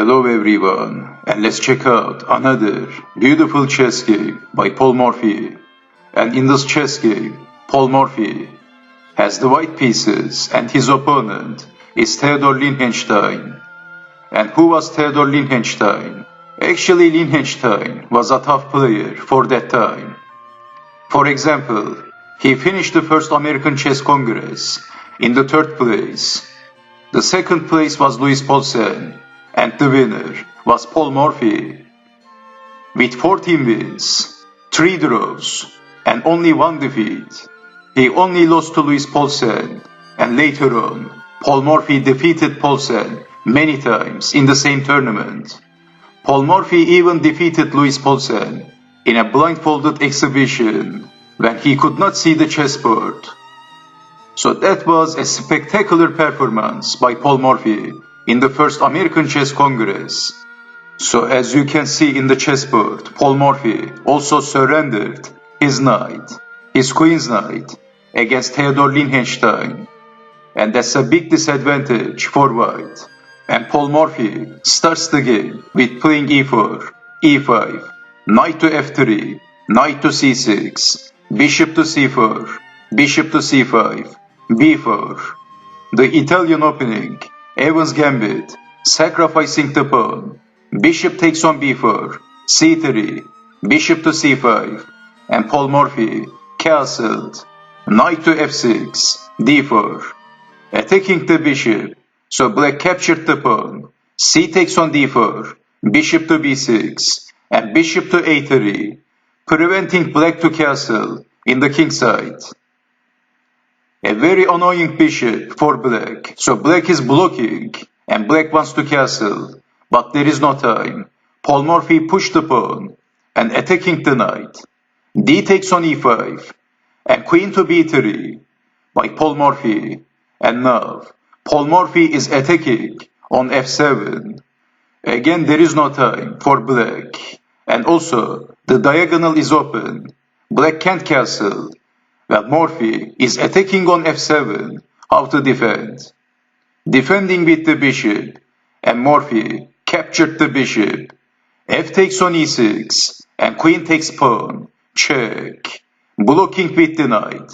Hello everyone, and let's check out another beautiful chess game by Paul Morphy. And in this chess game, Paul Morphy has the white pieces and his opponent is Theodore Lichtenhein. And who was Theodore Lichtenhein? Actually, Lichtenhein was a tough player for that time. For example, he finished the first American Chess Congress in the third place. The second place was Louis Paulsen, and the winner was Paul Morphy. With 14 wins, 3 draws, and only 1 defeat, he only lost to Louis Paulsen, and later on, Paul Morphy defeated Paulsen many times in the same tournament. Paul Morphy even defeated Louis Paulsen in a blindfolded exhibition when he could not see the chessboard. So that was a spectacular performance by Paul Morphy in the first American Chess Congress. So as you can see in the chessboard, Paul Morphy also surrendered his knight, his queen's knight, against Theodore Lichtenhein. And that's a big disadvantage for white. And Paul Morphy starts the game with playing e4, e5, knight to f3, knight to c6, bishop to c4, bishop to c5, b4. The Italian opening, Evans Gambit, sacrificing the pawn, bishop takes on b4, c3, bishop to c5, and Paul Morphy castled, knight to f6, d4, attacking the bishop, so black captured the pawn, c takes on d4, bishop to b6, and bishop to a3, preventing black to castle in the king side. A very annoying bishop for black, so black is blocking, and black wants to castle, but there is no time. Paul Morphy pushed the pawn, and attacking the knight. D takes on e5, and queen to b3, by Paul Morphy, and now, Paul Morphy is attacking on f7. Again there is no time for black, and also the diagonal is open, black can't castle. Well, Morphy is attacking on f7, how to defend. Defending with the bishop, and Morphy captured the bishop. F takes on e6, and queen takes pawn, check. Blocking with the knight,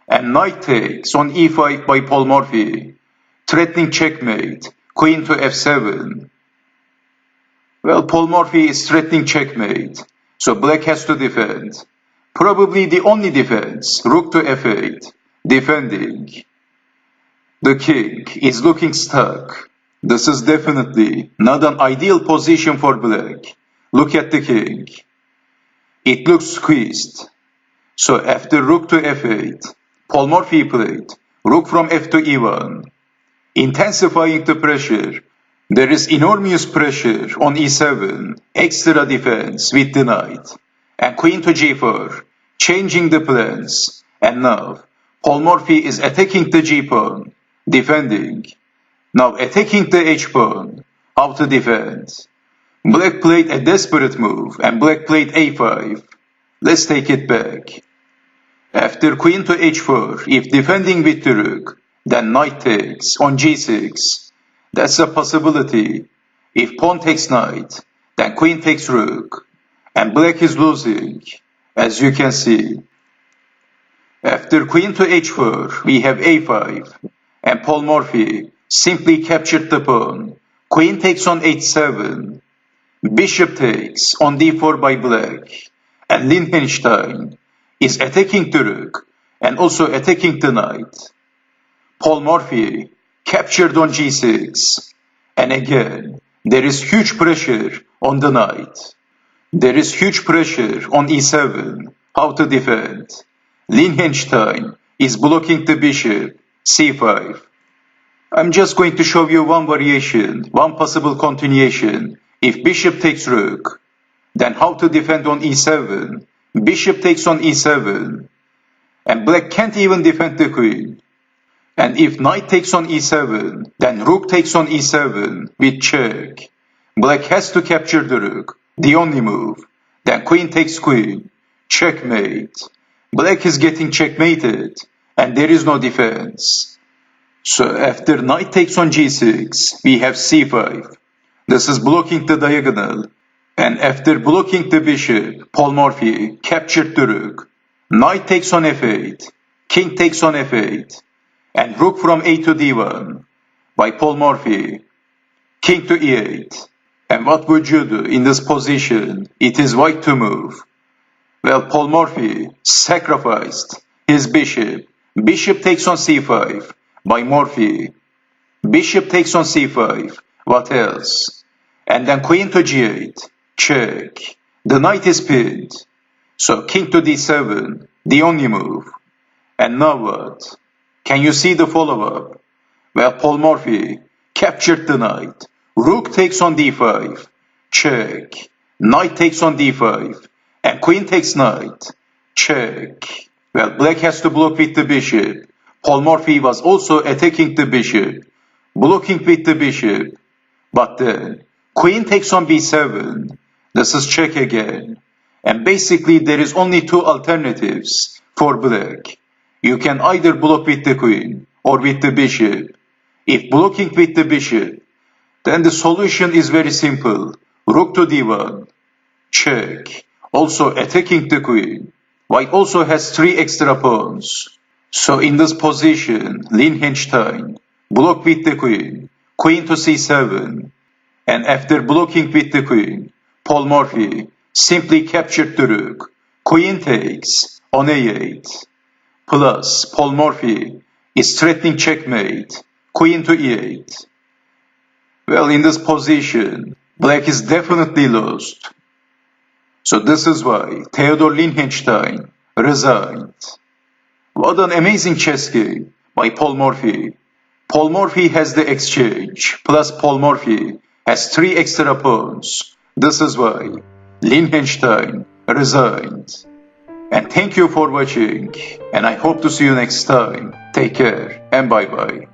and knight takes on e5 by Paul Morphy, threatening checkmate, queen to f7. Well, Paul Morphy is threatening checkmate, so black has to defend. Probably the only defense, rook to f8, defending. The king is looking stuck. This is definitely not an ideal position for black. Look at the king. It looks squeezed. So after rook to f8, Paul Morphy played rook from f to e1, intensifying the pressure. There is enormous pressure on e7, extra defense with the knight, and queen to g4, changing the plans, and now Paul Morphy is attacking the g-pawn, defending. Now attacking the h-pawn, how to defend. Black played a desperate move, and black played a5. Let's take it back. After queen to h4, if defending with the rook, then knight takes on g6. That's a possibility. If pawn takes knight, then queen takes rook, and black is losing, as you can see. After queen to h4, we have a5, and Paul Morphy simply captured the pawn. Queen takes on h7, bishop takes on d4 by black, and Lichtenhein is attacking the rook, and also attacking the knight. Paul Morphy captured on g6, and again, there is huge pressure on the knight. There is huge pressure on e7, how to defend. Lichtenhein is blocking the bishop, c5. I'm just going to show you one variation, one possible continuation. If bishop takes rook, then how to defend on e7, bishop takes on e7, and black can't even defend the queen. And if knight takes on e7, then rook takes on e7 with check. Black has to capture the rook, the only move. Then queen takes queen, checkmate. Black is getting checkmated, and there is no defense. So after knight takes on g6, we have c5. This is blocking the diagonal, and after blocking the bishop, Paul Morphy captured the rook. Knight takes on f8, king takes on f8, and rook from a to d1 by Paul Morphy, king to e8. And what would you do in this position? It is white to move. Well, Paul Morphy sacrificed his bishop. Bishop takes on c5 by Morphy. Bishop takes on c5. What else? And then queen to g8. Check. The knight is pinned. So king to d7, the only move. And now what? Can you see the follow-up? Well, Paul Morphy captured the knight. Rook takes on d5. Check. Knight takes on d5. And queen takes knight. Check. Well, black has to block with the bishop. Paul Morphy was also attacking the bishop, blocking with the bishop. But then, queen takes on b7. This is check again. And basically there is only two alternatives for black. You can either block with the queen or with the bishop. If blocking with the bishop, then the solution is very simple. Rook to d1. Check. Also attacking the queen. White also has 3 extra pawns. So in this position, Lichtenhein block with the queen. Queen to c7. And after blocking with the queen, Paul Morphy simply captured the rook. Queen takes on a8. Plus, Paul Morphy is threatening checkmate. Queen to e8. Well, in this position, black is definitely lost. So this is why Theodore Lichtenhein resigned. What an amazing chess game by Paul Morphy. Paul Morphy has the exchange, plus Paul Morphy has 3 extra pawns. This is why Lichtenhein resigned. And thank you for watching, and I hope to see you next time. Take care and bye bye.